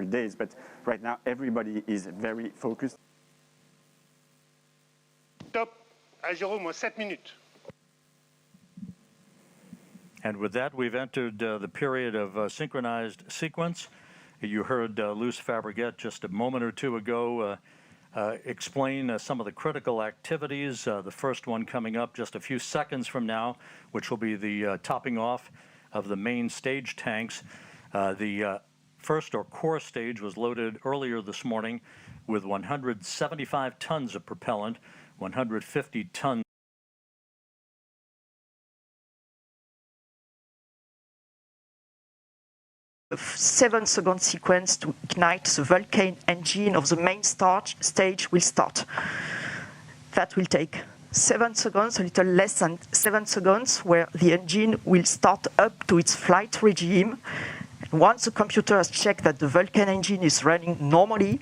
days, but right now everybody is very focused. Top, à Jérôme, 7 minutes. And with that, we've entered the period of synchronized sequence. You heard Luce Fabregat just a moment or two ago explain some of the critical activities. The first one coming up just a few seconds from now, which will be the topping off of the main stage tanks. The first or core stage was loaded earlier this morning with 175 tons of propellant, 150 tons. 7-second sequence to ignite the Vulcan engine of the main stage will start. That will take 7 seconds, a little less than 7 seconds, where the engine will start up to its flight regime. And once the computer has checked that the Vulcan engine is running normally,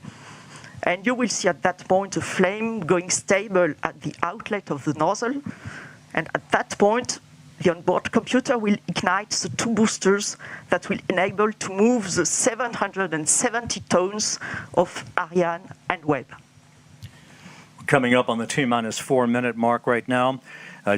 and you will see at that point a flame going stable at the outlet of the nozzle. And at that point, the onboard computer will ignite the 2 boosters that will enable to move the 770 tons of Ariane and Webb. Coming up on the T-minus 4 minute mark right now.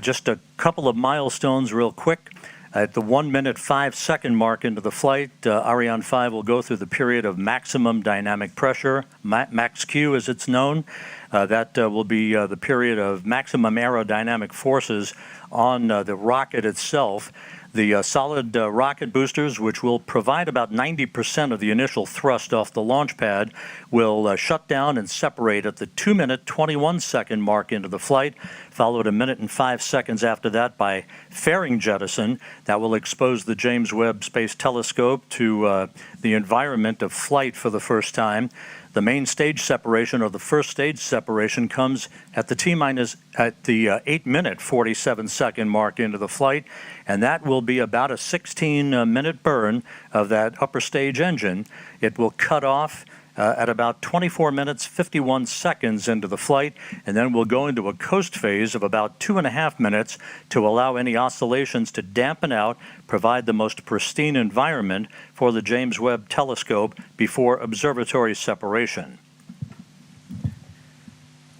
Just a couple of milestones real quick. At the 1 minute 5 second mark into the flight, Ariane 5 will go through the period of maximum dynamic pressure, max Q as it's known. That will be the period of maximum aerodynamic forces on the rocket itself. The solid rocket boosters, which will provide about 90% of the initial thrust off the launch pad, will shut down and separate at the 2 minute 21 second mark into the flight, followed 1 minute and 5 seconds after that by fairing jettison. That will expose the James Webb Space Telescope to the environment of flight for the first time. The main stage separation, or the first stage separation, comes at the T-minus at the 8 minute 47 second mark into the flight, and that will be about a 16-minute burn of that upper stage engine. It will cut off at about 24 minutes 51 seconds into the flight, and then we'll go into a coast phase of about 2.5 minutes to allow any oscillations to dampen out, provide the most pristine environment for the James Webb Telescope before observatory separation.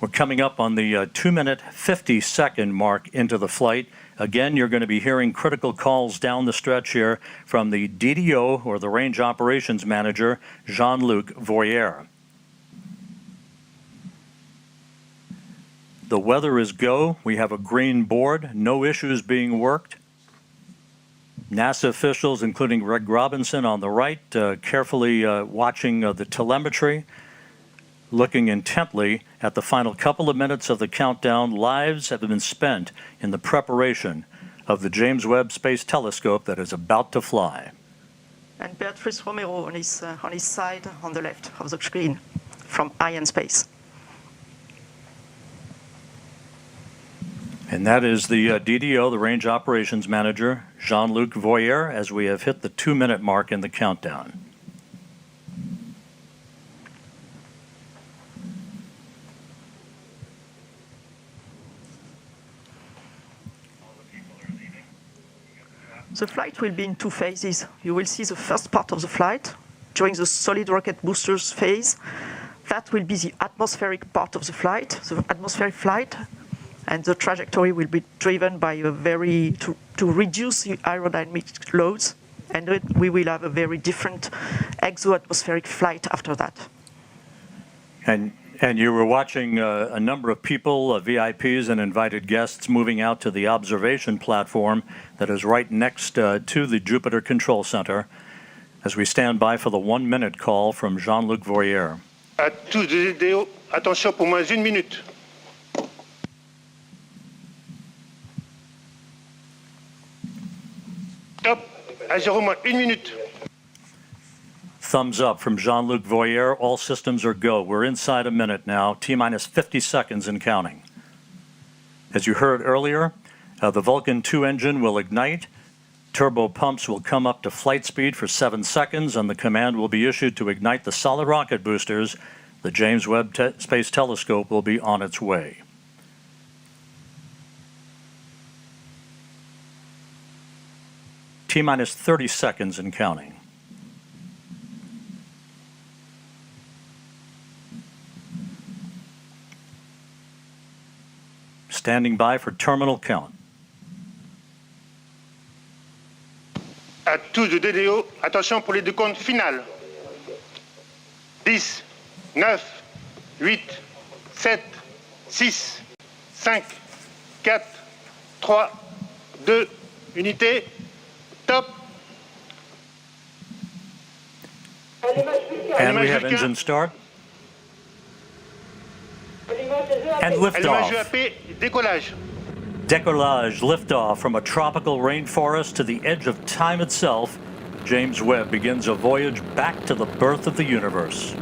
We're coming up on the 2 minute 50 second mark into the flight. Again, you're going to be hearing critical calls down the stretch here from the DDO, or the Range Operations Manager, Jean-Luc Voyer. The weather is go. We have a green board, no issues being worked. NASA officials, including Greg Robinson on the right, carefully watching the telemetry, looking intently at the final couple of minutes of the countdown. Lives have been spent in the preparation of the James Webb Space Telescope that is about to fly. And Beatrice Romero on his side on the left of the screen from Arianespace. And that is the DDO, the Range Operations Manager, Jean-Luc Voyer, as we have hit the 2 minute mark in the countdown. The flight will be in 2 phases. You will see the first part of the flight during the solid rocket boosters phase. That will be the atmospheric part of the flight, the atmospheric flight, and the trajectory will be driven by a to reduce the aerodynamic loads, and we will have a very different exo-atmospheric flight after that. And you were watching a number of people, VIPs and invited guests, moving out to the observation platform that is right next to the Jupiter Control Center as we stand by for the 1 minute call from Jean-Luc Voyer. À tous les DDO, attention pour moins 1 minute. Top, à Jérôme, 1 minute. Thumbs up from Jean-Luc Voyer. All systems are go. We're inside a minute now, T-minus 50 seconds and counting. As you heard earlier, the Vulcan 2 engine will ignite. Turbo pumps will come up to flight speed for 7 seconds, and the command will be issued to ignite the solid rocket boosters. The James Webb Space Telescope will be on its way. T-minus 30 seconds and counting. Standing by for terminal count. À tous de DDO, attention pour les décomptes finales. 10, 9, 8, 7, 6, 5, 4, 3, 2, unité, top. And we have engine start. And Allumage liftoff. EAP, décollage. Decollage, liftoff from a tropical rainforest to the edge of time itself. James Webb begins a voyage back to the birth of the universe.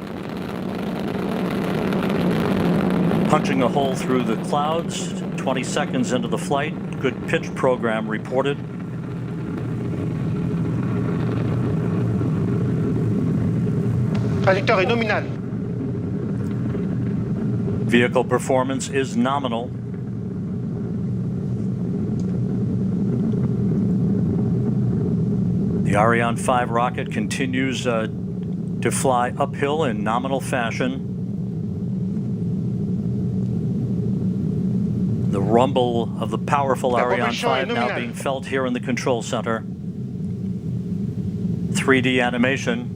Punching a hole through the clouds, 20 seconds into the flight. Good pitch program reported. Trajectoire est nominale. Vehicle performance is nominal. The Ariane 5 rocket continues to fly uphill in nominal fashion. The rumble of the powerful Ariane 5 now being felt here in the control center. 3D animation.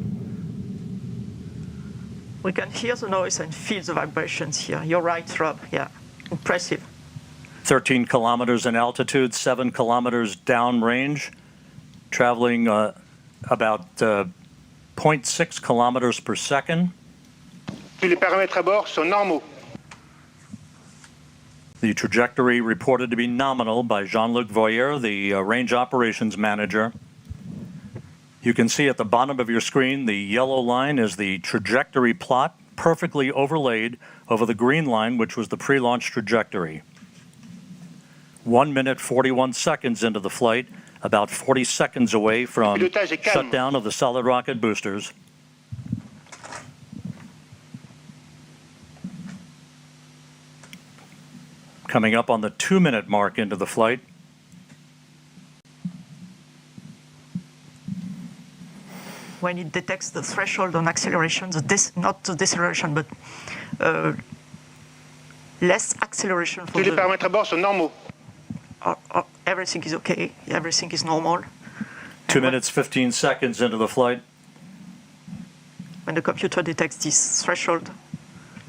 We can hear the noise and feel the vibrations here. You're right, Rob. Yeah, impressive. 13 kilometers in altitude, 7 kilometers downrange, traveling about 0.6 kilometers per second. Tous les paramètres à bord sont normaux. The trajectory reported to be nominal by Jean-Luc Voyer, the range operations manager. You can see at the bottom of your screen, the yellow line is the trajectory plot, perfectly overlaid over the green line, which was the pre-launch trajectory. 1 minute, 41 seconds into the flight, about 40 seconds away from shutdown of the solid rocket boosters. Coming up on the 2-minute mark into the flight. When it detects the threshold on acceleration, not the deceleration, but less acceleration for Tous les paramètres à bord sont normaux. Everything is okay, everything is normal. 2 minutes, 15 seconds into the flight. When the computer detects this threshold,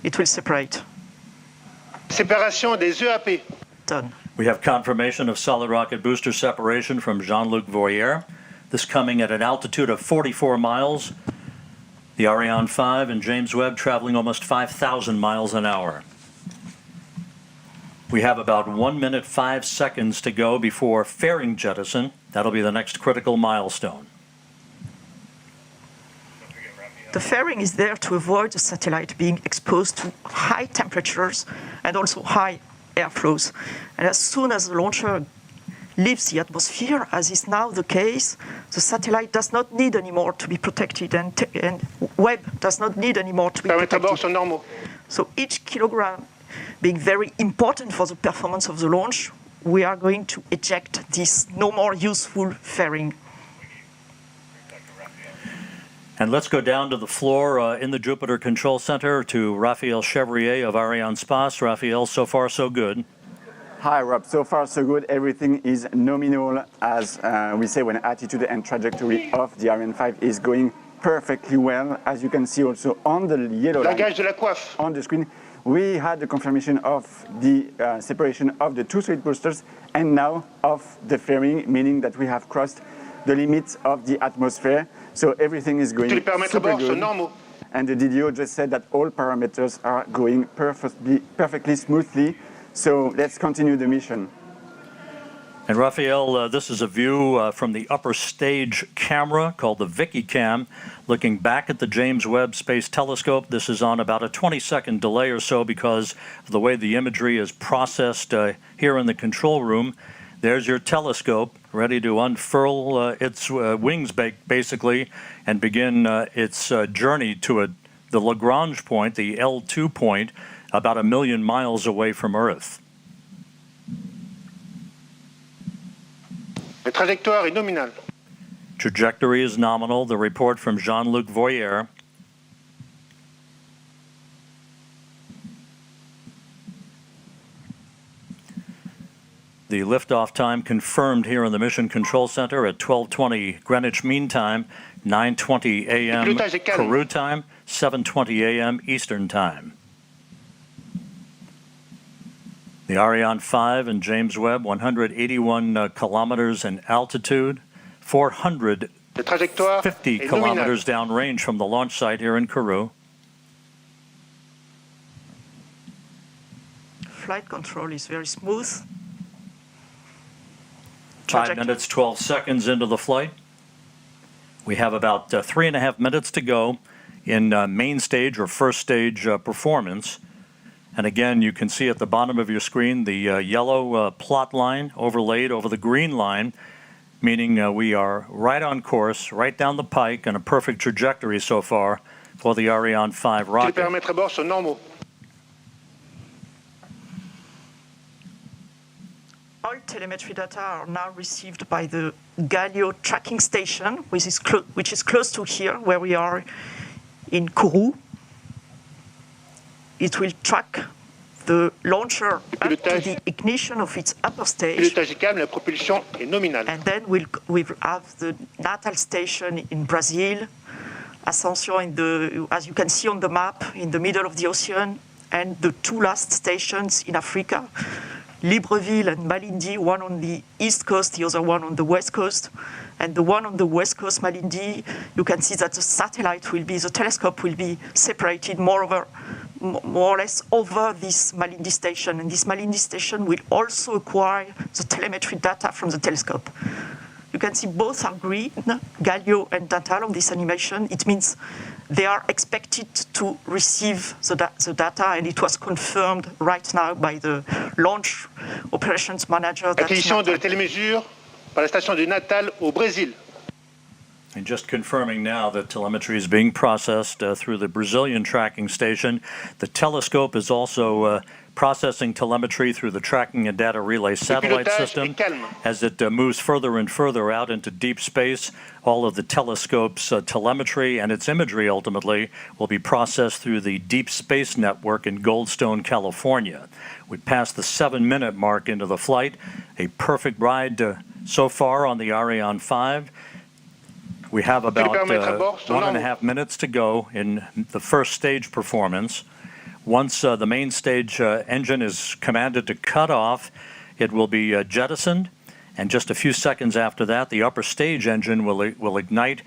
it will separate. Séparation des EAP. Done. We have confirmation of solid rocket booster separation from Jean-Luc Voyer. This coming at an altitude of 44 miles. The Ariane 5 and James Webb traveling almost 5,000 miles an hour. We have about 1 minute, 5 seconds to go before fairing jettison. That'll be the next critical milestone. The fairing is there to avoid the satellite being exposed to high temperatures and also high airflows. And as soon as the launcher leaves the atmosphere, as is now the case, the satellite does not need anymore to be protected, and Webb does not need anymore to be Paramètres à bord protected. sont normaux. So each kilogram being very important for the performance of the launch, we are going to eject this no more useful fairing. And let's go down to the floor in the Jupiter Control Center to Raphael Chevrier of Arianespace. Raphael, so far so good. Hi, Rob. So far, so good. Everything is nominal, as we say when attitude and trajectory of the Ariane 5 is going perfectly well. As you can see also on the yellow line Langage de la coiffe. on the screen, we had the confirmation of the separation of the two solid boosters and now of the fairing, meaning that we have crossed the limits of the atmosphere. So everything is going Tous les paramètres à super bord sont good. normaux. And the DDO just said that all parameters are going perfectly smoothly. So let's continue the mission. And Raphael, this is a view from the upper stage camera called the Vicky Cam, looking back at the James Webb Space Telescope. This is on about a 20-second delay or so because of the way the imagery is processed here in the control room. There's your telescope ready to unfurl its wings basically and begin its journey to the Lagrange point, the L2 point, about 1 million miles away from Earth. La trajectoire est nominale. Trajectory is nominal. The report from Jean-Luc Voyer. the liftoff time confirmed here in the Mission Control Center at 12:20 Greenwich Mean Time, 9:20 a.m. Peru time, 7:20 a.m. Eastern Time. The Ariane 5 and James Webb, 181 kilometers in altitude, 450 kilometers downrange from the launch site here in Kourou. Flight control is very smooth. 5 minutes, 12 seconds into the flight. We have about 3.5 minutes to go in main stage or first stage performance. And again, you can see at the bottom of your screen the yellow plot line overlaid over the green line, meaning we are right on course, right down the pike, and a perfect trajectory so far for the Ariane 5 rocket. All telemetry data are now received by the Galileo tracking station, which is close to here, where we are in Kourou. It will track the launcher up to the ignition of its upper stage. And then we'll have the Natal station in Brazil, Ascension, as you can see on the map, in the middle of the ocean, and the two last stations in Africa, Libreville and Malindi, one on the east coast, the other one on the west coast. And the one on the west coast, Malindi, you can see that the telescope will be separated more or less over this Malindi station. And this Malindi station will also acquire the telemetry data from the telescope. You can see both are green, Galileo and Natal on this animation. It means they are expected to receive the data, and it was confirmed right now by the launch operations manager. Acquisition de la télémesure par la station de Natal au Brésil. And just confirming now that telemetry is being processed through the Brazilian tracking station. The telescope is also processing telemetry through the tracking and data relay satellite system. As it moves further and further out into deep space, all of the telescope's telemetry and its imagery ultimately will be processed through the Deep Space Network in Goldstone, California. We passed the 7-minute mark into the flight. A perfect ride so far on the Ariane 5. We have about 1.5 minutes to go in the first stage performance. Once the main stage engine is commanded to cut off, it will be jettisoned, and just a few seconds after that, the upper stage engine will ignite,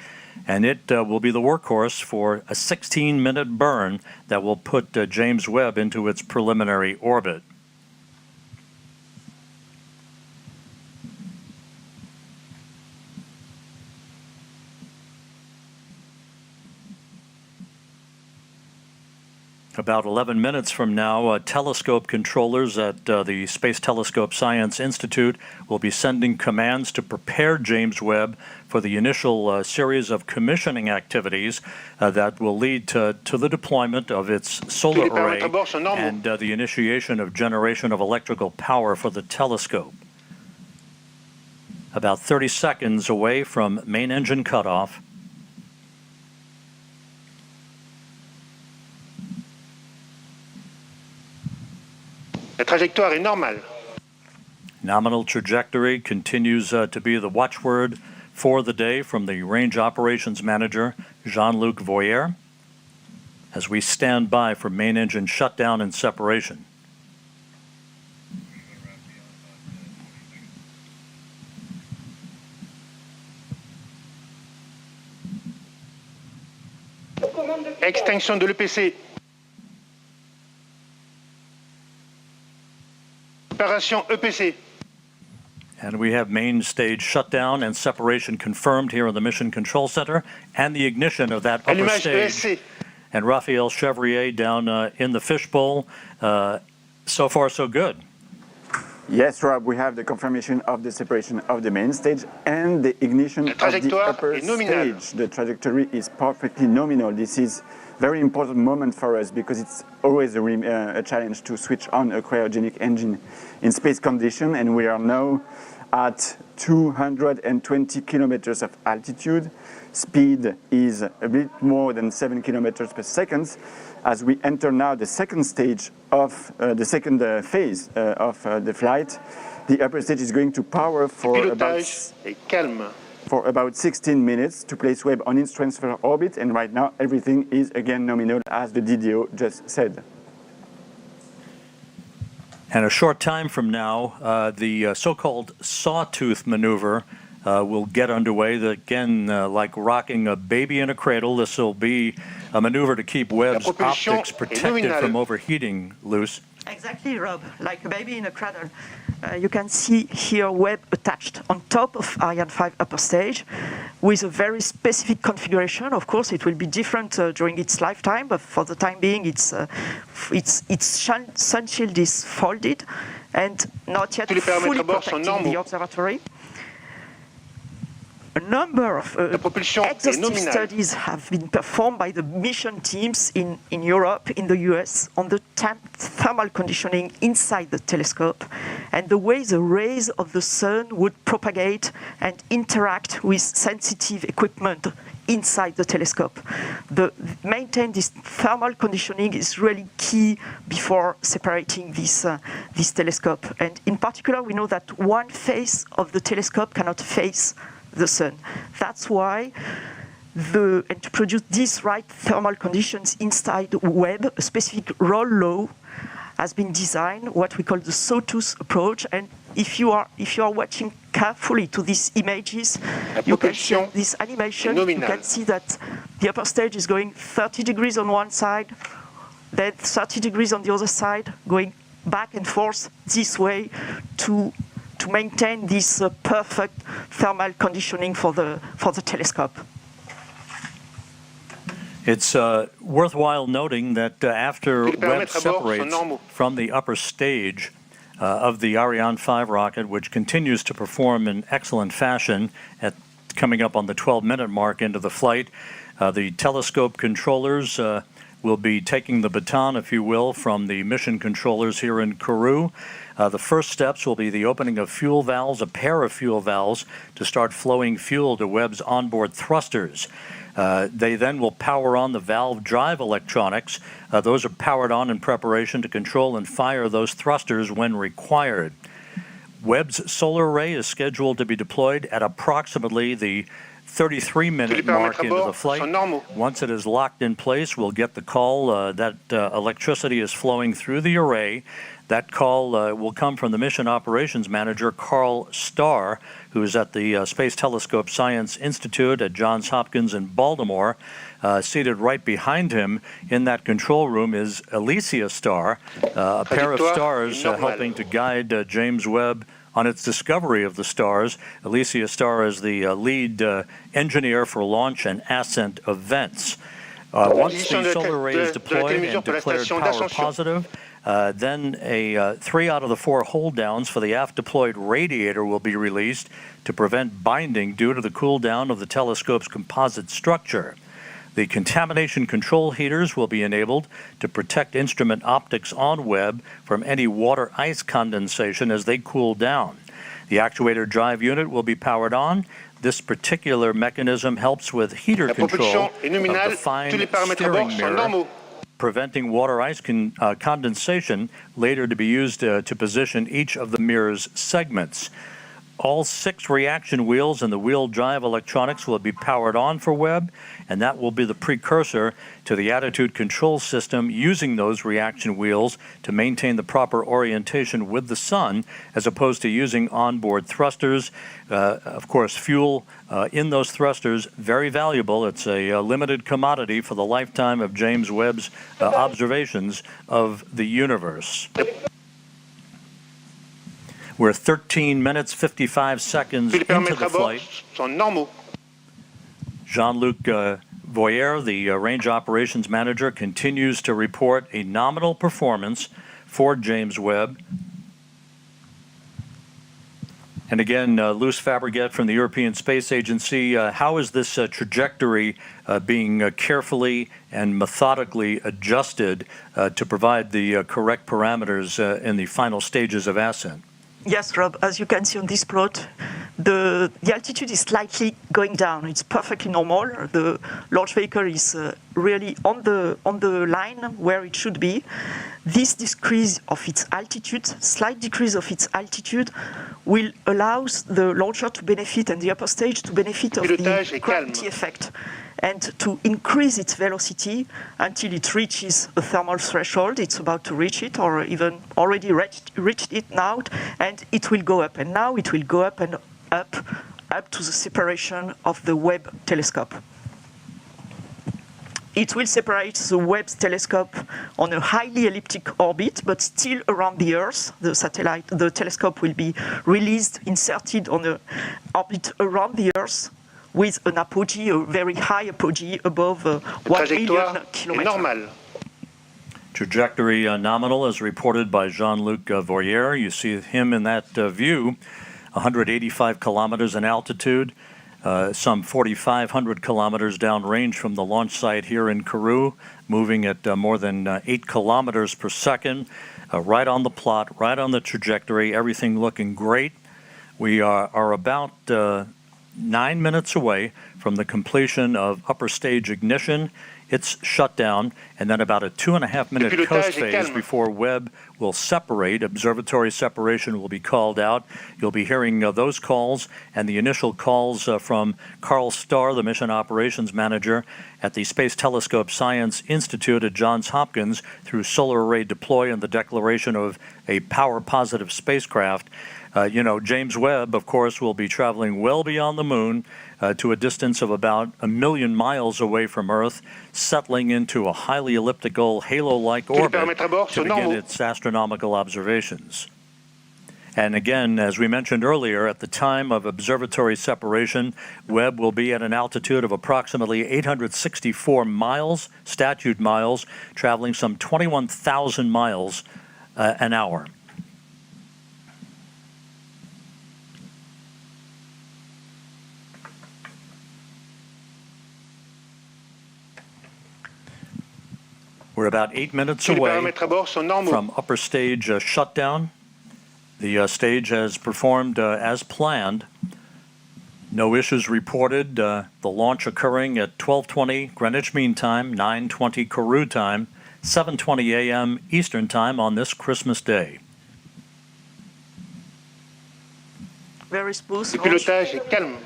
and it will be the workhorse for a 16-minute burn that will put James Webb into its preliminary orbit. About 11 minutes from now, telescope controllers at the Space Telescope Science Institute will be sending commands to prepare James Webb for the initial series of commissioning activities that will lead to the deployment of its solar array and the initiation of generation of electrical power for the telescope. About 30 seconds away from main engine cutoff. La trajectoire est normale. Nominal trajectory continues to be the watchword for the day from the Range Operations Manager, Jean-Luc Voyer, as we stand by for main engine shutdown and separation. Extinction de l'EPC. Préparation EPC. And we have main stage shutdown and separation confirmed here in the Mission Control Center, and the ignition of that upper stage. And Raphael Chevrier down in the fishbowl. So far, so good. Yes, Rob, we have the confirmation of the separation of the main stage and the ignition of the upper stage. The trajectory is perfectly nominal. This is a very important moment for us because it's always a challenge to switch on a cryogenic engine in space condition, and we are now at 220 kilometers of altitude. Speed is a bit more than 7 kilometers per second. As we enter now the second stage of the second phase of the flight, The upper stage is going to power for Pilotage est calme. about 16 minutes to place Webb on its transfer orbit, and right now everything is again nominal, as the DDO just said. And a short time from now, the so-called sawtooth maneuver will get underway. Again, like rocking a baby in a cradle, this will be a maneuver to keep Webb's optics protected from overheating, Luce. Exactly, Rob, like a baby in a cradle. You can see here Webb attached on top of Ariane 5 upper stage with a very specific configuration. Of course, it will be different during its lifetime, but for the time being, its sun shield is folded and not yet fully protecting the observatory. A number of exhaustive studies have been performed by the mission teams in Europe, in the US, on the thermal conditioning inside the telescope and the way the rays of the sun would propagate and interact with sensitive equipment inside the telescope. Maintain this thermal conditioning is really key before separating this telescope. And in particular, we know that one face of the telescope cannot face the sun. That's why and to produce these right thermal conditions inside Webb, a specific roll law has been designed, what we call the sawtooth approach. And if you are watching carefully to these images, you can see this animation. You can see that the upper stage is going 30 degrees on one side, then 30 degrees on the other side, going back and forth this way to maintain this perfect thermal conditioning for the telescope. It's worthwhile noting that after Webb separates from the upper stage of the Ariane 5 rocket, which continues to perform in excellent fashion coming up on the 12-minute mark into the flight, the telescope controllers will be taking the baton, if you will, from the mission controllers here in Kourou. The first steps will be the opening of fuel valves, a pair of fuel valves, to start flowing fuel to Webb's onboard thrusters. They then will power on the valve drive electronics. Those are powered on in preparation to control and fire those thrusters when required. Webb's solar array is scheduled to be deployed at approximately the 33-minute mark into the flight. Once it is locked in place, we'll get the call that electricity is flowing through the array. That call will come from the Mission Operations Manager, Carl Starr, who is at the Space Telescope Science Institute at Johns Hopkins in Baltimore. Seated right behind him in that control room is Alicia Starr, a pair of stars helping to guide James Webb on its discovery of the stars. Alicia Starr is the lead engineer for launch and ascent events. Once the solar array is deployed and declared power positive, then 3 out of the 4 hold downs for the aft deployed radiator will be released to prevent binding due to the cool down of the telescope's composite structure. The contamination control heaters will be enabled to protect instrument optics on Webb from any water ice condensation as they cool down. The actuator drive unit will be powered on. This particular mechanism helps with heater control of the fine steering mirror, preventing water ice condensation, later to be used to position each of the mirror's segments. All 6 reaction wheels and the wheel drive electronics will be powered on for Webb, and that will be the precursor to the attitude control system using those reaction wheels to maintain the proper orientation with the sun, as opposed to using onboard thrusters. Of course, fuel in those thrusters, very valuable. It's a limited commodity for the lifetime of James Webb's observations of the universe. We're 13 minutes, 55 seconds into the flight. Jean-Luc Voyer, the range operations manager, continues to report a nominal performance for James Webb. And again, Luce Fabregat from the European Space Agency, how is this trajectory being carefully and methodically adjusted to provide the correct parameters in the final stages of ascent? Yes, Rob, as you can see on this plot, the altitude is slightly going down. It's perfectly normal. The launch vehicle is really on the line where it should be. This decrease of its altitude, slight decrease of its altitude, will allow the launcher to benefit and the upper stage to benefit of the gravity effect and to increase its velocity until it reaches a thermal threshold. It's about to reach it, or even already reached it now, and it will go up. And now it will go up and up to the separation of the Webb telescope. It will separate the Webb telescope on a highly elliptic orbit, but still around the Earth. The telescope will be released, inserted on an orbit around the Earth, with an apogee, a very high apogee above 1 million kilometers. Trajectory nominal as reported by Jean-Luc Voyer. You see him in that view, 185 kilometers in altitude, some 4,500 kilometers downrange from the launch site here in Kourou, moving at more than 8 kilometers per second, right on the plot, right on the trajectory, everything looking great. We are about 9 minutes away from the completion of upper stage ignition. It's shut down, and then about a 2.5-minute coast phase before Webb will separate. Observatory separation will be called out. You'll be hearing those calls and the initial calls from Carl Starr, the mission operations manager at the Space Telescope Science Institute at Johns Hopkins, through solar array deploy and the declaration of a power-positive spacecraft. James Webb, of course, will be traveling well beyond the moon to a distance of about 1 million miles away from Earth, settling into a highly elliptical, halo-like orbit to begin its astronomical observations. And again, as we mentioned earlier, at the time of observatory separation, Webb will be at an altitude of approximately 864 miles, statute miles, traveling some 21,000 miles an hour. We're about 8 minutes away from upper stage shutdown. The stage has performed as planned. No issues reported. The launch occurring at 12:20 Greenwich Mean Time, 9:20 Kourou time, 7:20 a.m. Eastern Time on this Christmas Day. Very smooth launch.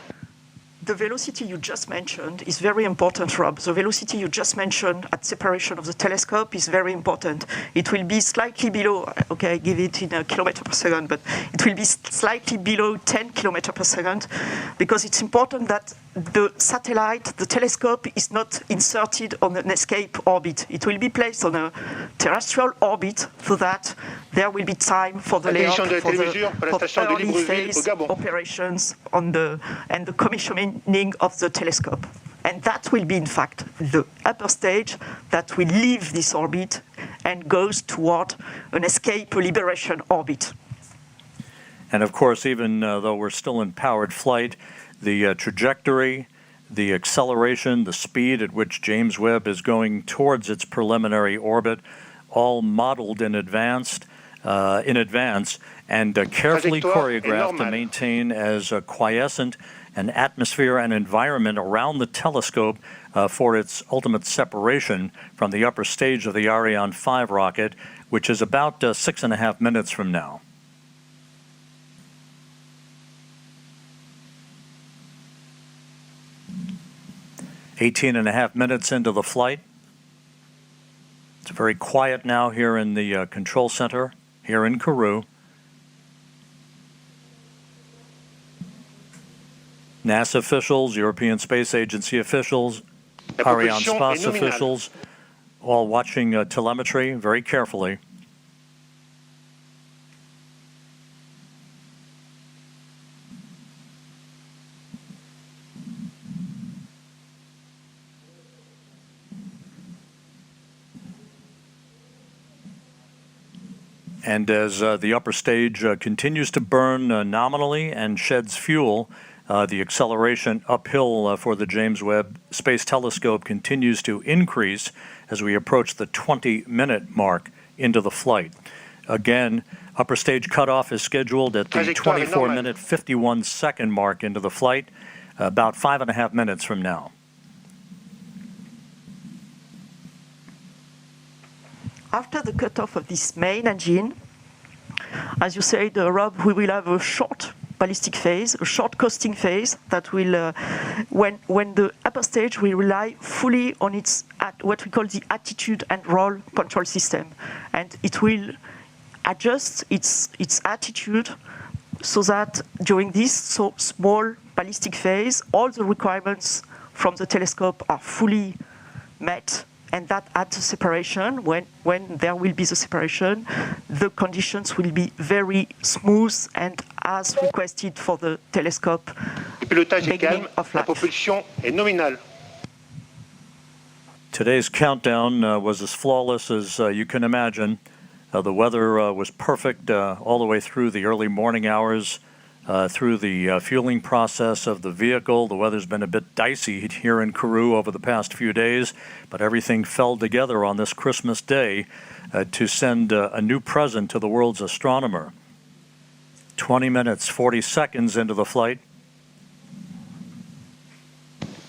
The velocity you just mentioned is very important, Rob. The velocity you just mentioned at separation of the telescope is very important. It will be slightly below, okay, I give it in a kilometer per second, but it will be slightly below 10 kilometers per second, because it's important that the satellite, the telescope, is not inserted on an escape orbit. It will be placed on a terrestrial orbit so that there will be time for the layout, for the early phase operations and the commissioning of the telescope. And that will be, in fact, the upper stage that will leave this orbit and goes toward an escape liberation orbit. And of course, even though we're still in powered flight, the trajectory, the acceleration, the speed at which James Webb is going towards its preliminary orbit, all modeled in advance and carefully choreographed to maintain as quiescent an atmosphere and environment around the telescope for its ultimate separation from the upper stage of the Ariane 5 rocket, which is about 6.5 minutes from now. Eighteen and a half minutes into the flight. It's very quiet now here in the control center here in Kourou. NASA officials, European Space Agency officials, Arianespace officials, all watching telemetry very carefully. And as the upper stage continues to burn nominally and sheds fuel, the acceleration uphill for the James Webb Space Telescope continues to increase as we approach the 20-minute mark into the flight. Again, upper stage cutoff is scheduled at the 24-minute, 51-second mark into the flight, about 5.5 minutes from now. after the cutoff of this main engine, as you said, Rob, we will have a short ballistic phase, a short coasting phase that will, when the upper stage will rely fully on its what we call the attitude and roll control system, and it will adjust its attitude so that during this small ballistic phase, all the requirements from the telescope are fully met, and that at the separation, when there will be the separation, the conditions will be very smooth and as requested for the telescope. Le pilotage est calme, of la life. propulsion est nominale. Today's countdown was as flawless as you can imagine. The weather was perfect all the way through the early morning hours, through the fueling process of the vehicle. The weather's been a bit dicey here in Kourou over the past few days, but everything fell together on this Christmas day to send a new present to the world's astronomer. 20 minutes, 40 seconds into the flight.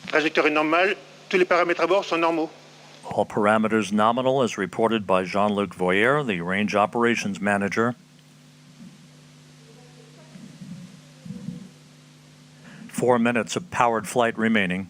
Trajectoire est normale, tous les paramètres à bord sont normaux. All parameters nominal as reported by Jean-Luc Voyer, the range operations manager. 4 minutes of powered flight remaining.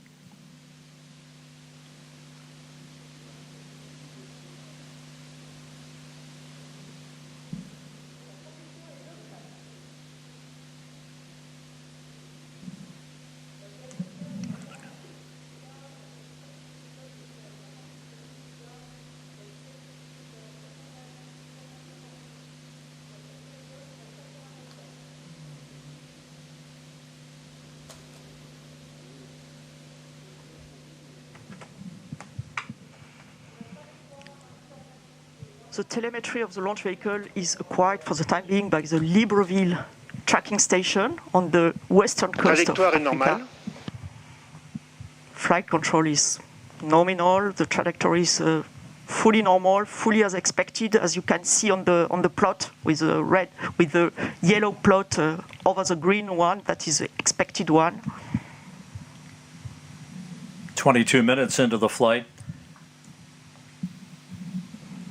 The telemetry of the launch vehicle is acquired for the time being by the Libreville tracking station on the western coast of Trajectoire est Africa. normale. Flight control is nominal. The trajectory is fully normal, fully as expected, as you can see on the plot with the yellow plot over the green one. That is the expected one. 22 minutes into the flight.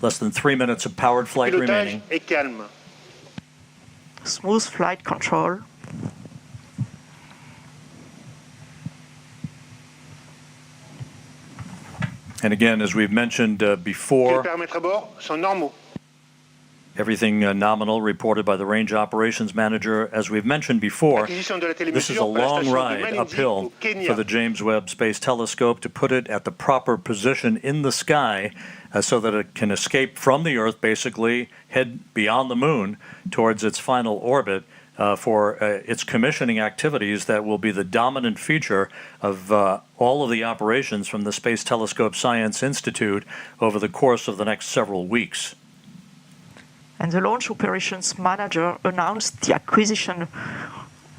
Less than 3 minutes of powered flight Pilotage remaining. est calme. Smooth flight control. And again, as we've mentioned Tous les before, paramètres à bord sont normaux. everything nominal reported by the range operations manager. As we've mentioned before, Acquisition de la this is a télémesure par la long station de ride Malindi uphill au Kenya. for the James Webb Space Telescope to put it at the proper position in the sky so that it can escape from the Earth, basically head beyond the moon towards its final orbit for its commissioning activities that will be the dominant feature of all of the operations from the Space Telescope Science Institute over the course of the next several weeks. And the launch operations manager announced the acquisition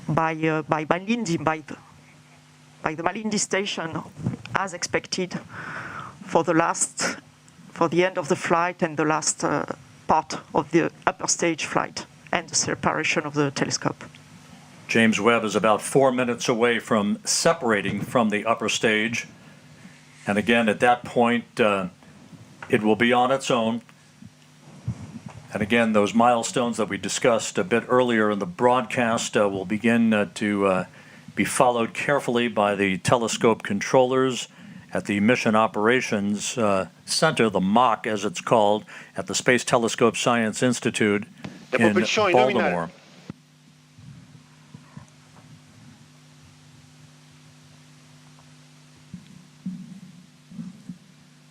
by Malindi, by the Malindi station, as expected, for the end of the flight and the last part of the upper stage flight and the separation of the telescope. James Webb is about 4 minutes away from separating from the upper stage. And again, at that point, it will be on its own. And again, those milestones that we discussed a bit earlier in the broadcast will begin to be followed carefully by the telescope controllers at the Mission Operations Center, the MOC as it's called, at the Space Telescope Science Institute in propulsion est Baltimore. nominale.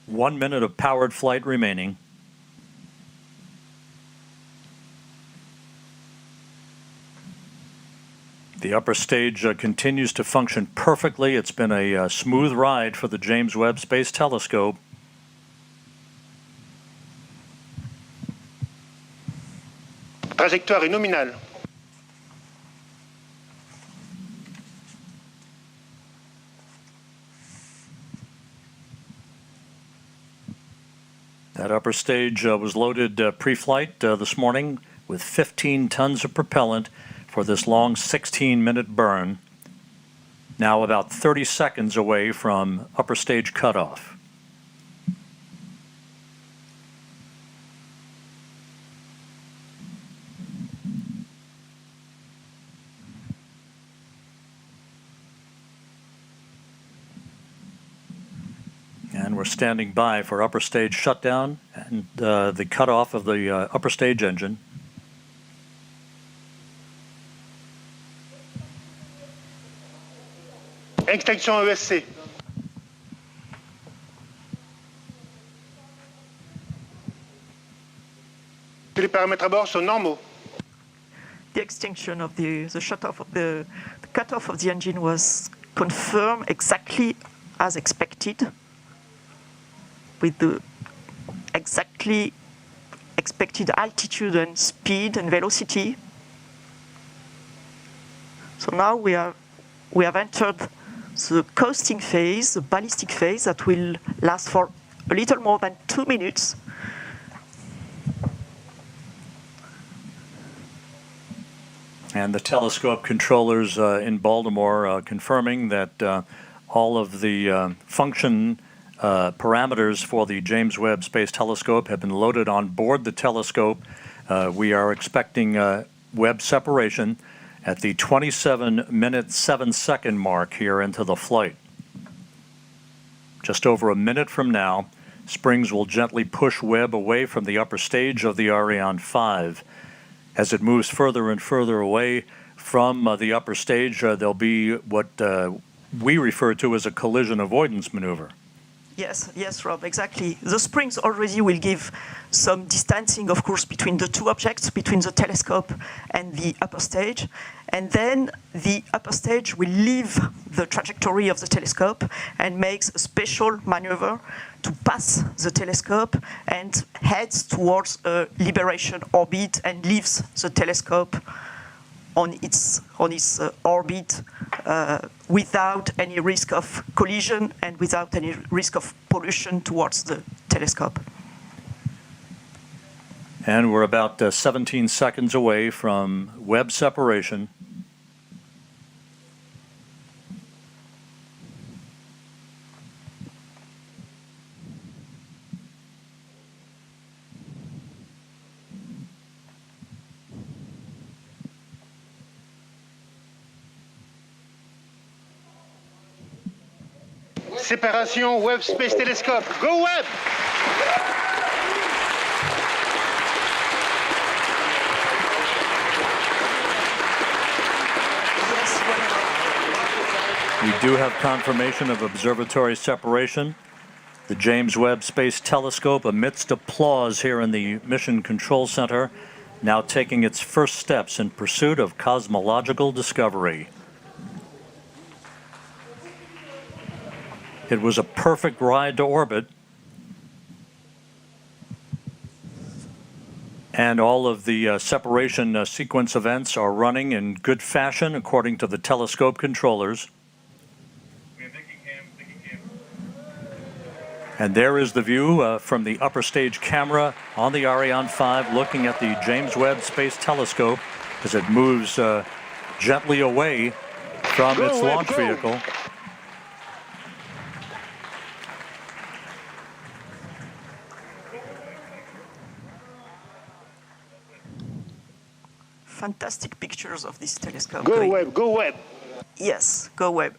One minute of powered flight remaining. The upper stage continues to function perfectly. It's been a smooth ride for the James Webb Space Telescope. Trajectoire est nominale. That upper stage was loaded pre-flight this morning with 15 tons of propellant for this long 16-minute burn, now about 30 seconds away from upper stage cutoff. And we're standing by for upper stage shutdown and the cutoff of the upper stage engine. Extinction ESC. Les paramètres à bord sont normaux. The extinction of the shut-off of the cut-off of the engine was confirmed exactly as expected, with the exactly expected altitude and speed and velocity. So now we have entered the coasting phase, the ballistic phase, that will last for a little more than 2 minutes. And the telescope controllers in Baltimore confirming that all of the function parameters for the James Webb Space Telescope have been loaded on board the telescope. We are expecting Webb separation at the 27-minute 7-second mark here into the flight. Just over a minute from now, springs will gently push Webb away from the upper stage of the Ariane 5. As it moves further and further away from the upper stage, there'll be what we refer to as a collision avoidance maneuver. Yes, Rob, exactly. The springs already will give some distancing, of course, between the two objects, between the telescope and the upper stage. And then the upper stage will leave the trajectory of the telescope and makes a special maneuver to pass the telescope and heads towards a liberation orbit and leaves the telescope on its orbit without any risk of collision and without any risk of pollution towards the telescope. And we're about 17 seconds away from Webb separation. Séparation Webb Space Telescope. Go Webb! We do have confirmation of observatory separation. The James Webb Space Telescope, amidst applause here in the Mission Control Center, now taking its first steps in pursuit of cosmological discovery. It was a perfect ride to orbit, and all of the separation sequence events are running in good fashion according to the telescope controllers. And there is the view from the upper stage camera on the Ariane 5 looking at the James Webb Space Telescope as it moves gently away from its launch vehicle. Fantastic pictures of this telescope. Go Webb, go Webb. Yes, go Webb.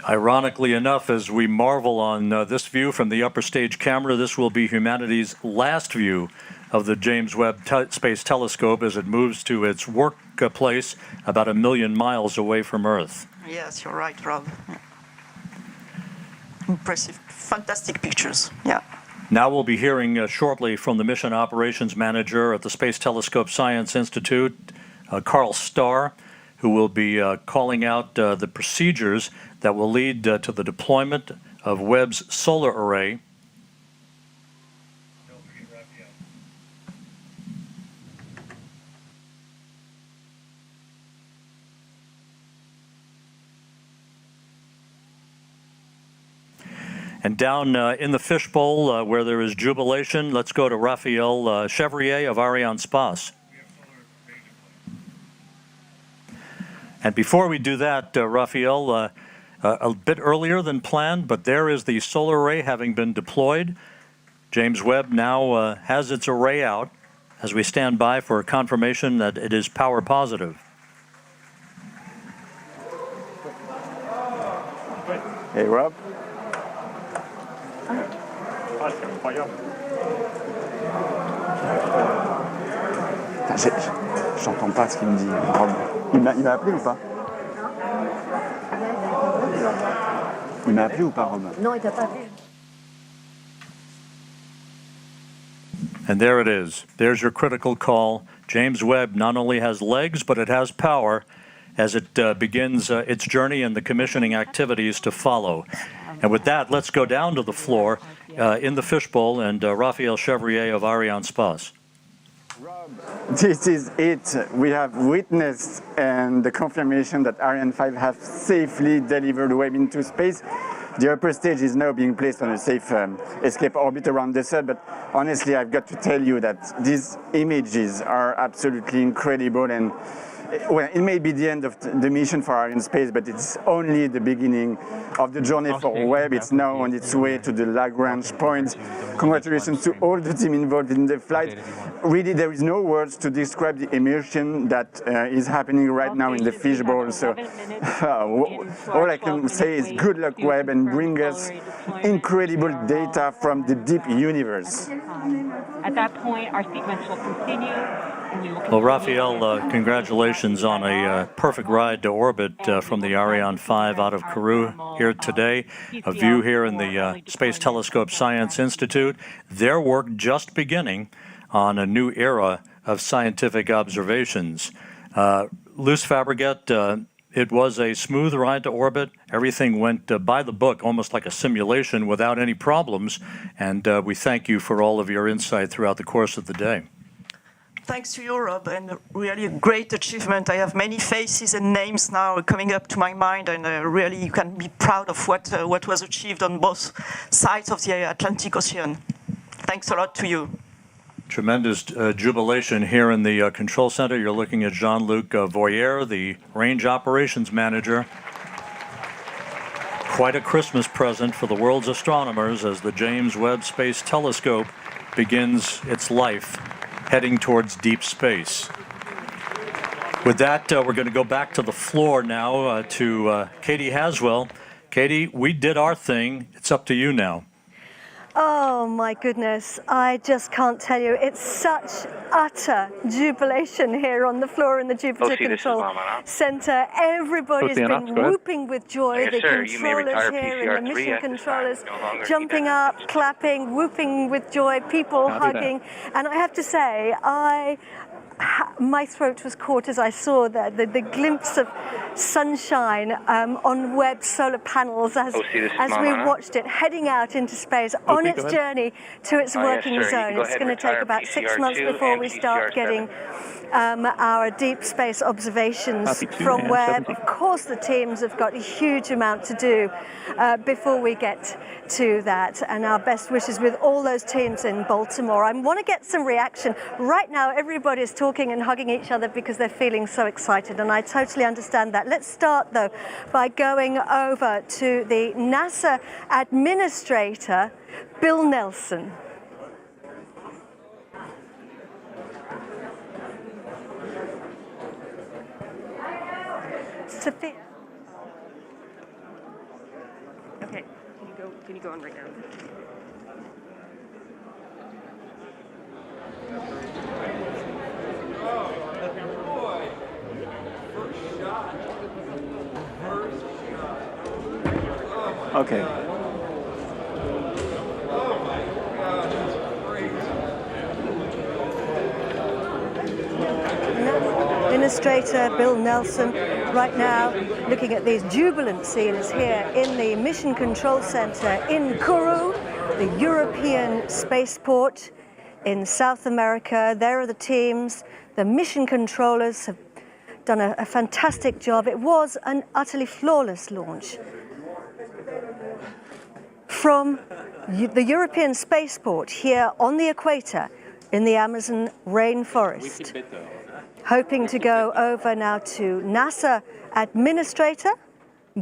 Ironically enough, as we marvel on this view from the upper stage camera, this will be humanity's last view of the James Webb Space Telescope as it moves to its workplace about 1 million miles away from Earth. Yes, you're right, Rob. Impressive, fantastic pictures. Yeah. Now we'll be hearing shortly from the Mission Operations Manager at the Space Telescope Science Institute, Carl Starr, who will be calling out the procedures that will lead to the deployment of Webb's solar array. And down in the fishbowl where there is jubilation, let's go to Raphael Chevrier of Arianespace. And before we do that, Raphael, a bit earlier than planned, but there is the solar array having been deployed. James Webb now has its array out as we stand by for confirmation that it is power positive. Hey, Rob. Ah, c'est incroyable. J'entends pas ce qu'il me dit, Rob. Il m'a appelé ou pas? Il m'a appelé ou pas, Rob? Non, il t'a pas appelé. And there it is. There's your critical call. James Webb not only has legs, but it has power as it begins its journey and the commissioning activities to follow. And with that, let's go down to the floor in the fishbowl and Raphael Chevrier of Arianespace. This is it. We have witnessed and the confirmation that Ariane 5 have safely delivered Webb into space. The upper stage is now being placed on a safe escape orbit around the Sun, but honestly, I've got to tell you that these images are absolutely incredible, and well, it may be the end of the mission for Arianespace, but it's only the beginning of the journey for Webb. It's now on its way to the Lagrange point. Congratulations to all the team involved in the flight. Really, there is no words to describe the immersion that is happening right now in the fishbowl. So all I can say is good luck, Webb, and bring us incredible data from the deep universe. At that point, our sequence will continue. Well, Raphael, congratulations on a perfect ride to orbit from the Ariane 5 out of Kourou here today. A view here in the Space Telescope Science Institute. Their work just beginning on a new era of scientific observations. Luce Fabregat, it was a smooth ride to orbit. Everything went by the book, almost like a simulation, without any problems. And we thank you for all of your insight throughout the course of the day. Thanks to you, Rob, and really a great achievement. I have many faces and names now coming up to my mind, and really you can be proud of what was achieved on both sides of the Atlantic Ocean. Thanks a lot to you. Tremendous jubilation here in the control center. You're looking at Jean-Luc Voyer, the range operations manager. Quite a Christmas present for the world's astronomers as the James Webb Space Telescope begins its life heading towards deep space. With that, we're going to go back to the floor now to Katie Haswell. Katie, we did our thing. It's up to you now. Oh my goodness, I just can't tell you. It's such utter jubilation here on the floor in the Jupiter Control Center. Everybody's been whooping with joy. The controllers here and the mission controllers jumping up, clapping, whooping with joy, people hugging. And I have to say, my throat was caught as I saw the glimpse of sunshine on Webb solar panels as we watched it heading out into space on its journey to its working zone. It's going to take about 6 months before we start getting our deep space observations from Webb. Of course, the teams have got a huge amount to do before we get to that, and our best wishes with all those teams in Baltimore. I want to get some reaction. Right now, everybody is talking and hugging each other because they're feeling so excited, and I totally understand that. Let's start, though, by going over to the NASA administrator, Bill Nelson. Sophia. Okay, can you go on right now? Okay. Administrator Bill Nelson right now looking at these jubilant scenes here in the Mission Control Center in Kourou, the European spaceport in South America. There are the teams. The mission controllers have done a fantastic job. It was an utterly flawless launch from the European spaceport here on the equator in the Amazon rainforest. Hoping to go over now to NASA Administrator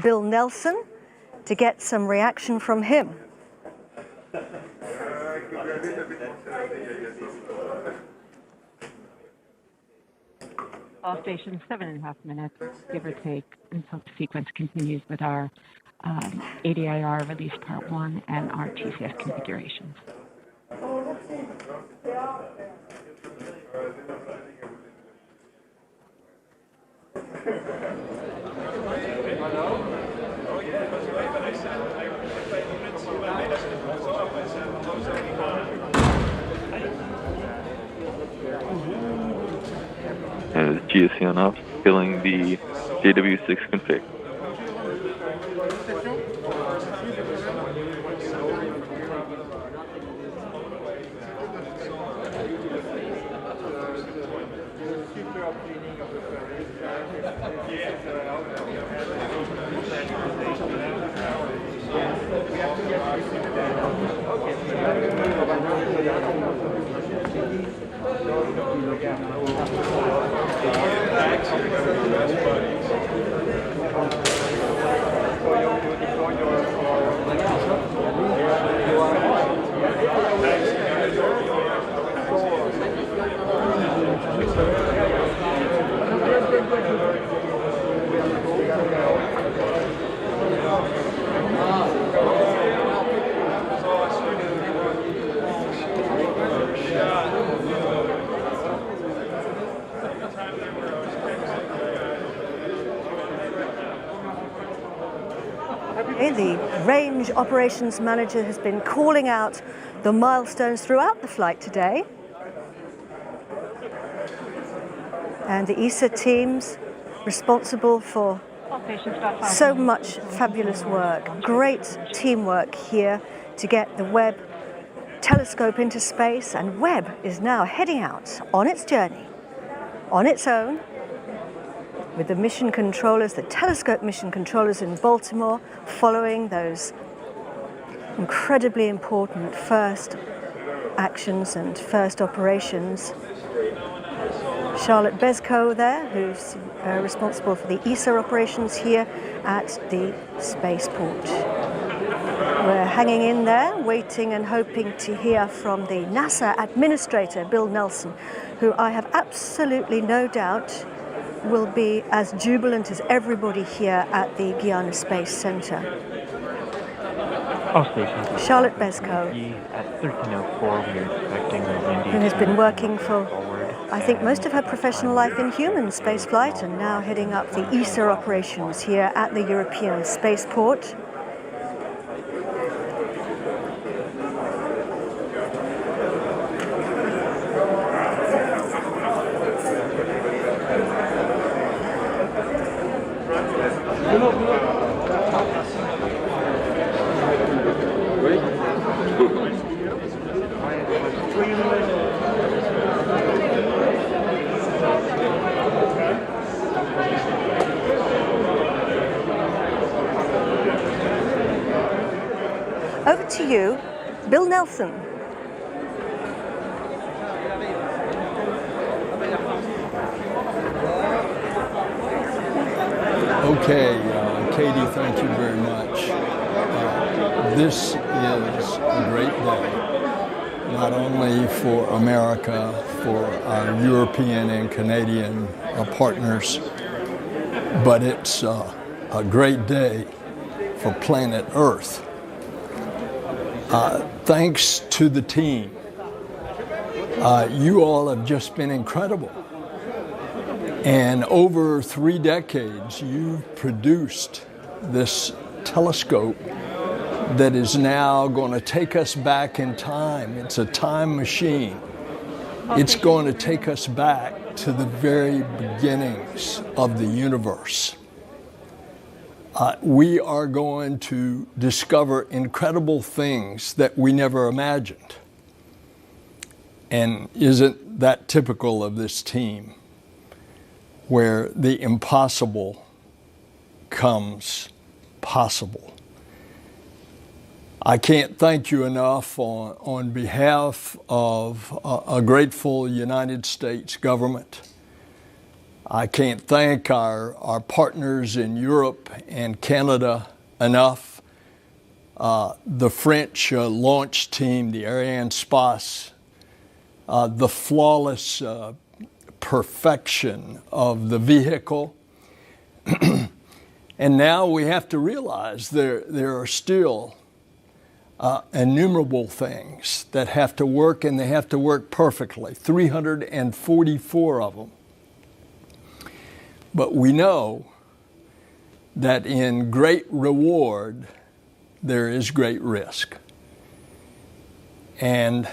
Bill Nelson to get some reaction from him. All stations, 7.5 minutes, give or take, until the sequence continues with our ADIR release part 1 and our TCS configurations. GSC on off, filling the JW6 config. The range operations manager has been calling out the milestones throughout the flight today. And the ESA teams responsible for so much fabulous work, great teamwork here to get the Webb telescope into space, and Webb is now heading out on its journey on its own with the mission controllers, the telescope mission controllers in Baltimore, following those incredibly important first actions and first operations. Charlotte Bezko there, who's responsible for the ESA operations here at the spaceport. We're hanging in there, waiting and hoping to hear from the NASA administrator, Bill Nelson, who I have absolutely no doubt will be as jubilant as everybody here at the Guiana Space Center. Charlotte Bezko, at 13:04, we're expecting the windy, who has been working for, I think, most of her professional life in human spaceflight, and now heading up the ESA operations here at the European spaceport. Over to you, Bill Nelson. Okay, Katie, thank you very much. This is a great day, not only for America, for our European and Canadian partners, but it's a great day for planet Earth. Thanks to the team. You all have just been incredible. And over 3 decades, you've produced this telescope that is now going to take us back in time. It's a time machine. It's going to take us back to the very beginnings of the universe. We are going to discover incredible things that we never imagined. And isn't that typical of this team, where the impossible comes possible? I can't thank you enough on behalf of a grateful United States government. I can't thank our partners in Europe and Canada enough. The French launch team, the Arianespace, the flawless perfection of the vehicle, And now we have to realize there are still innumerable things that have to work, and they have to work perfectly, 344 of them. But we know that in great reward, there is great risk. And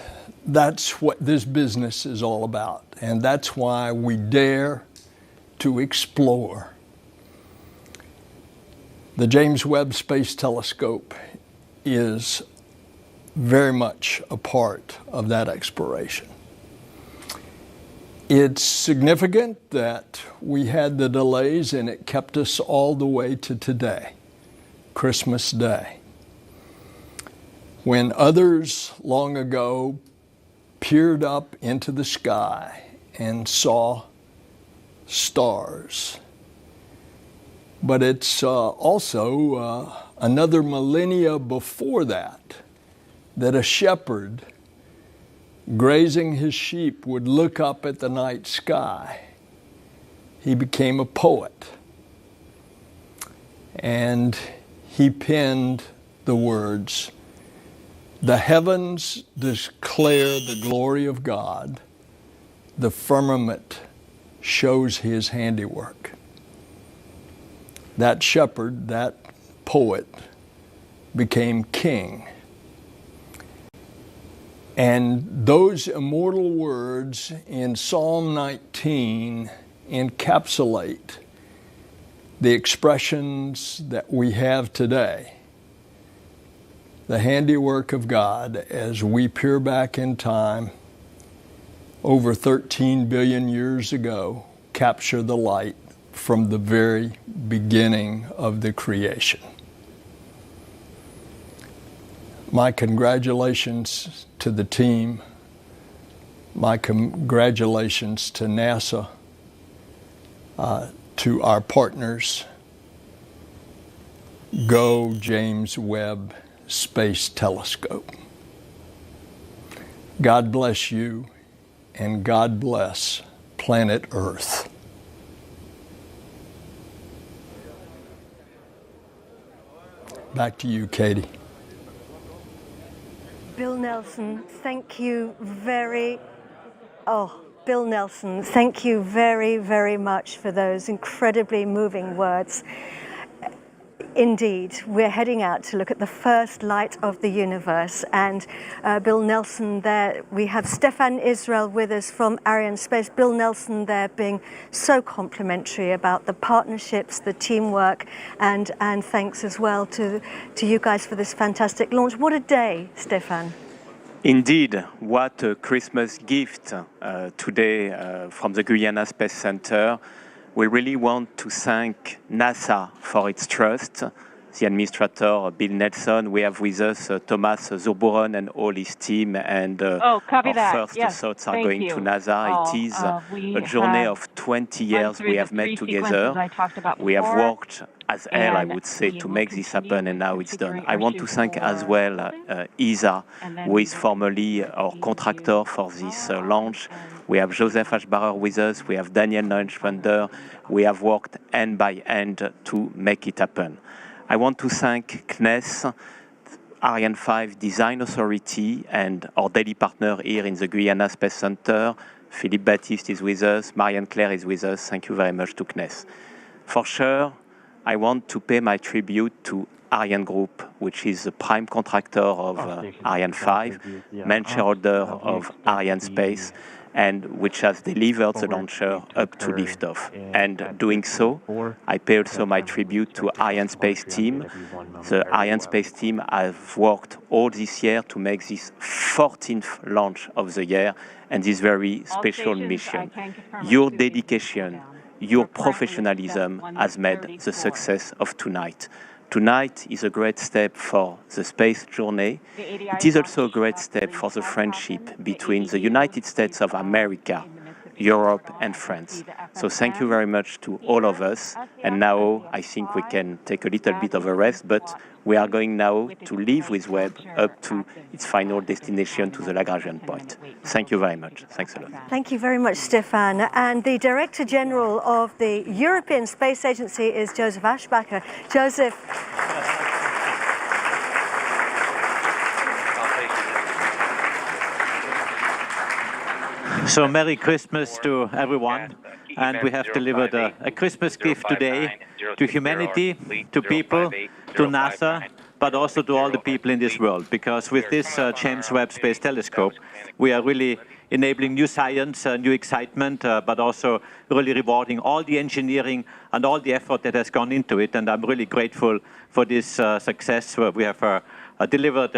that's what this business is all about. And that's why we dare to explore. The James Webb Space Telescope is very much a part of that exploration. It's significant that we had the delays, and it kept us all the way to today, Christmas Day, when others long ago peered up into the sky and saw stars. But it's also another millennia before that a shepherd grazing his sheep would look up at the night sky. He became a poet, and he penned the words, "The heavens declare the glory of God, the firmament shows his handiwork." That shepherd, that poet, became king. And those immortal words in Psalm 19 encapsulate the expressions that we have today. The handiwork of God, as we peer back in time, over 13 billion years ago, capture the light from the very beginning of the creation. My congratulations to the team. My congratulations to NASA, to our partners. Go James Webb Space Telescope. God bless you, and God bless planet Earth. Back to you, Katie. Bill Nelson, thank you very much for those incredibly moving words. Indeed, we're heading out to look at the first light of the universe. And Bill Nelson there, we have Stefan Israel with us from Arianespace. Bill Nelson there being so complimentary about the partnerships, the teamwork, and thanks as well to you guys for this fantastic launch. What a day, Stefan. Indeed, what a Christmas gift today from the Guyana Space Center. We really want to thank NASA for its trust, the administrator, Bill Nelson. We have with us Thomas Zurbuchen and all his team, and our first thoughts are going to NASA. It is a journey of 20 years we have made together. We have worked as hell, I would say, to make this happen, and now it's done. I want to thank as well ESA, who is formerly our contractor for this launch. We have Joseph Ashbarer with us, we have Daniel Neuenschwander. We have worked hand by hand to make it happen. I want to thank CNES, Ariane 5 Design Authority, and our daily partner here in the Guyana Space Center. Philippe Baptiste is with us, Marianne Claire is with us. Thank you very much to CNES. For sure, I want to pay my tribute to Ariane Group, which is the prime contractor of Ariane 5, main shareholder of Arianespace, and which has delivered the launcher up to liftoff. And doing so, I pay also my tribute to Arianespace team. The Arianespace team have worked all this year to make this 14th launch of the year and this very special mission. Your dedication, your professionalism has made the success of tonight. Tonight is a great step for the space journey. It is also a great step for the friendship between the United States of America, Europe, and France. So thank you very much to all of us. And now I think we can take a little bit of a rest, but we are going now to leave with Webb up to its final destination, to the Lagrangian point. Thank you very much. Thanks a lot. Thank you very much, Stefan. And the Director General of the European Space Agency is Joseph Aschbacher. Joseph. So Merry Christmas to everyone, and we have delivered a Christmas gift today to humanity, to people, to NASA, but also to all the people in this world, because with this James Webb Space Telescope, we are really enabling new science, new excitement, but also really rewarding all the engineering and all the effort that has gone into it, and I'm really grateful for this success. We have delivered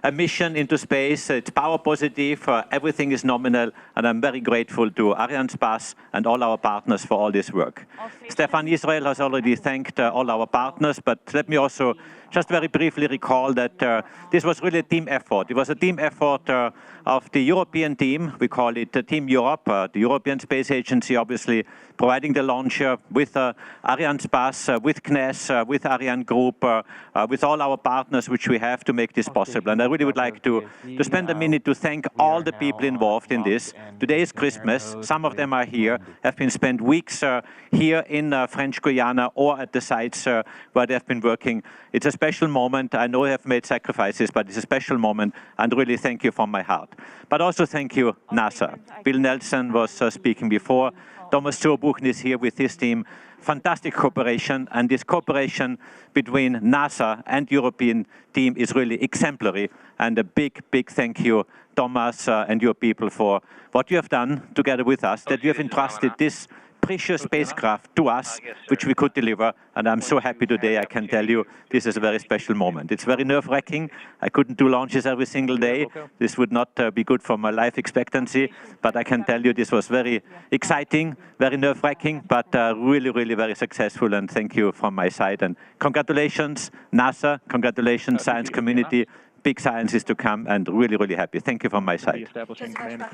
a mission into space. It's power positive, everything is nominal, and I'm very grateful to Arianespace and all our partners for all this work. Stefan Israel has already thanked all our partners, but let me also just very briefly recall that this was really a team effort. It was a team effort of the European team. We call it Team Europe, the European Space Agency, obviously providing the launcher with Arianespace, with CNES, with Ariane Group, with all our partners which we have to make this possible. And I really would like to spend a minute to thank all the people involved in this. Today is Christmas. Some of them are here, have been spent weeks here in French Guiana or at the sites where they have been working. It's a special moment. I know you have made sacrifices, but it's a special moment, and really thank you from my heart. But also thank you, NASA. Bill Nelson was speaking before. Thomas Zurbuchen is here with his team. Fantastic cooperation, and this cooperation between NASA and European team is really exemplary. And a big, big thank you, Thomas and your people, for what you have done together with us, that you have entrusted this precious spacecraft to us, which we could deliver. And I'm so happy today, I can tell you, this is a very special moment. It's very nerve-wracking. I couldn't do launches every single day. This would not be good for my life expectancy, but I can tell you this was very exciting, very nerve-wracking, but really, really very successful. And thank you from my side. And congratulations, NASA. Congratulations, science community. Big science is to come, and really, really happy. Thank you from my side. Thank you very much.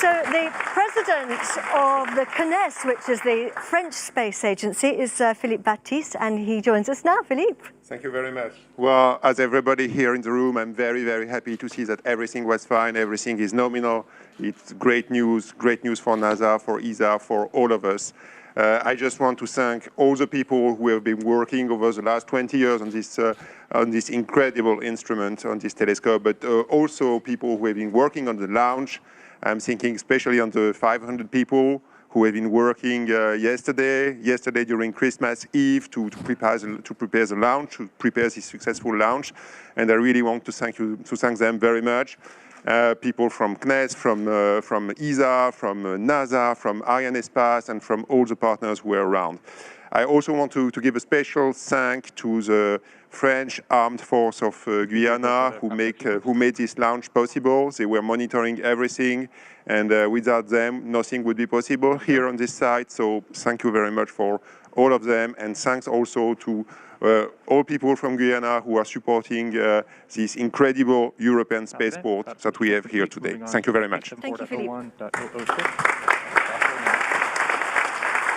So the president of the CNES, which is the French space agency, is Philippe Baptiste, and he joins us now. Philippe. Thank you very much. Well, as everybody here in the room, I'm very, very happy to see that everything was fine, everything is nominal. It's great news for NASA, for ESA, for all of us. I just want to thank all the people who have been working over the last 20 years on this incredible instrument, on this telescope, but also people who have been working on the launch. I'm thinking especially on the 500 people who have been working yesterday during Christmas Eve to prepare the launch, to prepare this successful launch. And I really want to thank them very much. People from CNES, from ESA, from NASA, from Arianespace, and from all the partners who are around. I also want to give a special thank to the French Armed Force of Guyana who made this launch possible. They were monitoring everything, and without them, nothing would be possible here on this site. So thank you very much for all of them, and thanks also to all people from Guyana who are supporting this incredible European spaceport that we have here today. Thank you very much. Thank you, Philippe.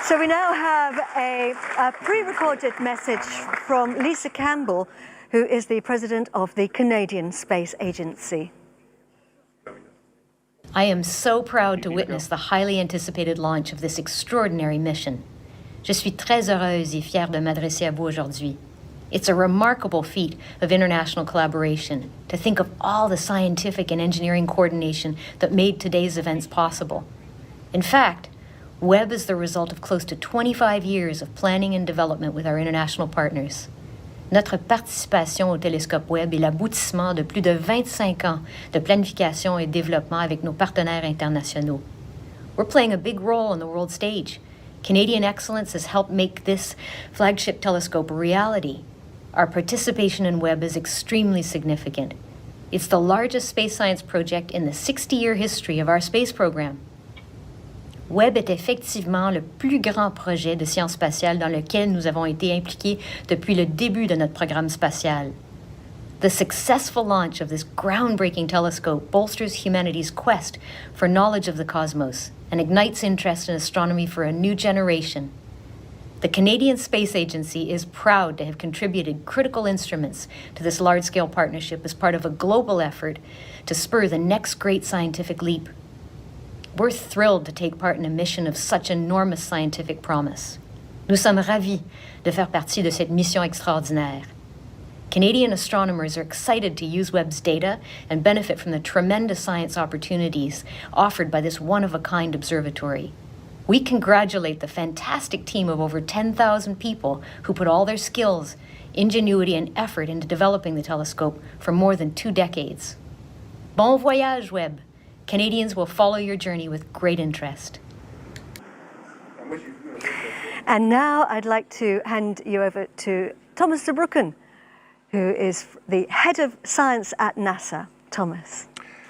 So we now have a pre-recorded message from Lisa Campbell, who is the president of the Canadian Space Agency. I am so proud to witness the highly anticipated launch of this extraordinary mission. Je suis très heureuse et fière de m'adresser à vous aujourd'hui. It's a remarkable feat of international collaboration to think of all the scientific and engineering coordination that made today's events possible. In fact, Webb is the result of close to 25 years of planning and development with our international partners. Notre participation au télescope Webb est l'aboutissement de plus de 25 ans de planification et développement avec nos partenaires internationaux. We're playing a big role on the world stage. Canadian excellence has helped make this flagship telescope a reality. Our participation in Webb is extremely significant. It's the largest space science project in the 60-year history of our space program. Webb est effectivement le plus grand projet de sciences spatiales dans lequel nous avons été impliqués depuis le début de notre programme spatial. The successful launch of this groundbreaking telescope bolsters humanity's quest for knowledge of the cosmos and ignites interest in astronomy for a new generation. The Canadian Space Agency is proud to have contributed critical instruments to this large-scale partnership as part of a global effort to spur the next great scientific leap. We're thrilled to take part in a mission of such enormous scientific promise. Nous sommes ravis de faire partie de cette mission extraordinaire. Canadian astronomers are excited to use Webb's data and benefit from the tremendous science opportunities offered by this one-of-a-kind observatory. We congratulate the fantastic team of over 10,000 people who put all their skills, ingenuity, and effort into developing the telescope for more than 2 decades. Bon voyage, Webb. Canadians will follow your journey with great interest. And now I'd like to hand you over to Thomas de Broeken, who is the head of science at NASA. Thomas.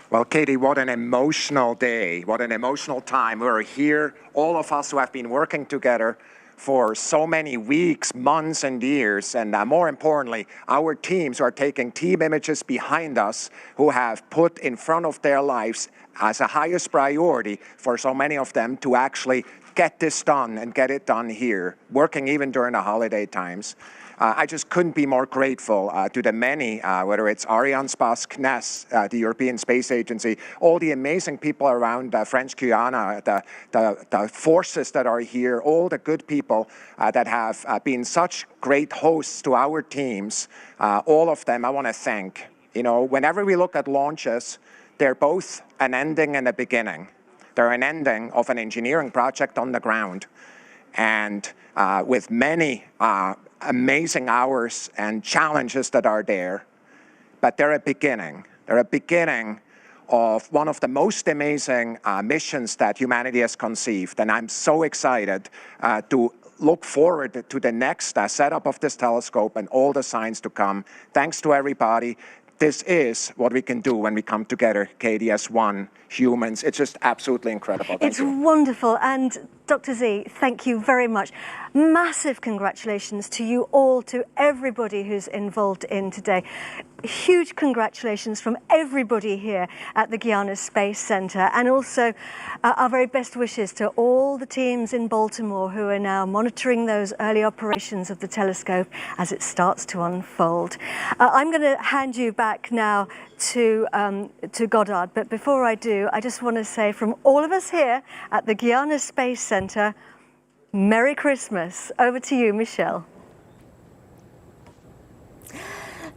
Well, Katie, what an emotional day, what an emotional time. We're here, all of us who have been working together for so many weeks, months, and years, and more importantly, our teams who are taking team images behind us, who have put in front of their lives as a highest priority for so many of them to actually get this done and get it done here, working even during the holiday times. I just couldn't be more grateful to the many, whether it's Arianespace, CNES, the European Space Agency, all the amazing people around French Guiana, the forces that are here, all the good people that have been such great hosts to our teams. All of them I want to thank. You know, whenever we look at launches, they're both an ending and a beginning. They're an ending of an engineering project on the ground, and with many amazing hours and challenges that are there, but they're a beginning. They're a beginning of one of the most amazing missions that humanity has conceived, and I'm so excited to look forward to the next setup of this telescope and all the science to come. Thanks to everybody. This is what we can do when we come together, Katie, as one, humans. It's just absolutely incredible. It's wonderful. And Dr. Z, thank you very much. Massive congratulations to you all, to everybody who's involved in today. Huge congratulations from everybody here at the Guiana Space Center, and also our very best wishes to all the teams in Baltimore who are now monitoring those early operations of the telescope as it starts to unfold. I'm going to hand you back now to Goddard, but before I do, I just want to say from all of us here at the Guiana Space Center, Merry Christmas. Over to you, Michelle.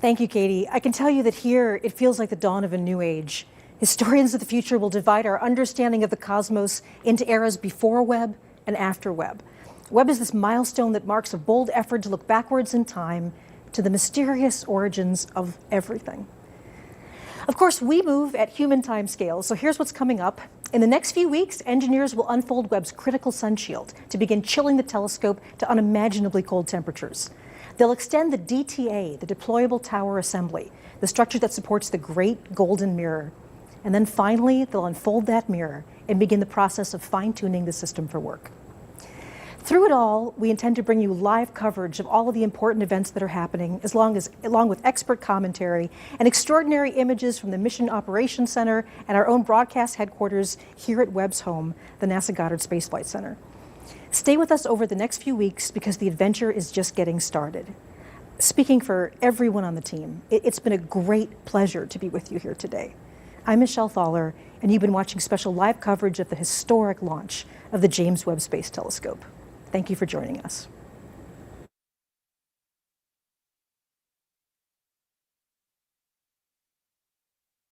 Thank you, Katie. I can tell you that here it feels like the dawn of a new age. Historians of the future will divide our understanding of the cosmos into eras before Webb and after Webb. Webb is this milestone that marks a bold effort to look backwards in time to the mysterious origins of everything. Of course, we move at human timescales, so here's what's coming up. In the next few weeks, engineers will unfold Webb's critical sun shield to begin chilling the telescope to unimaginably cold temperatures. They'll extend the DTA, the Deployable Tower Assembly, the structure that supports the Great Golden Mirror. And then finally, they'll unfold that mirror and begin the process of fine-tuning the system for work. Through it all, we intend to bring you live coverage of all of the important events that are happening, along with expert commentary and extraordinary images from the Mission Operations Center and our own broadcast headquarters here at Webb's home, the NASA Goddard Space Flight Center. Stay with us over the next few weeks because the adventure is just getting started. Speaking for everyone on the team, it's been a great pleasure to be with you here today. I'm Michelle Thaller, and you've been watching special live coverage of the historic launch of the James Webb Space Telescope. Thank you for joining us.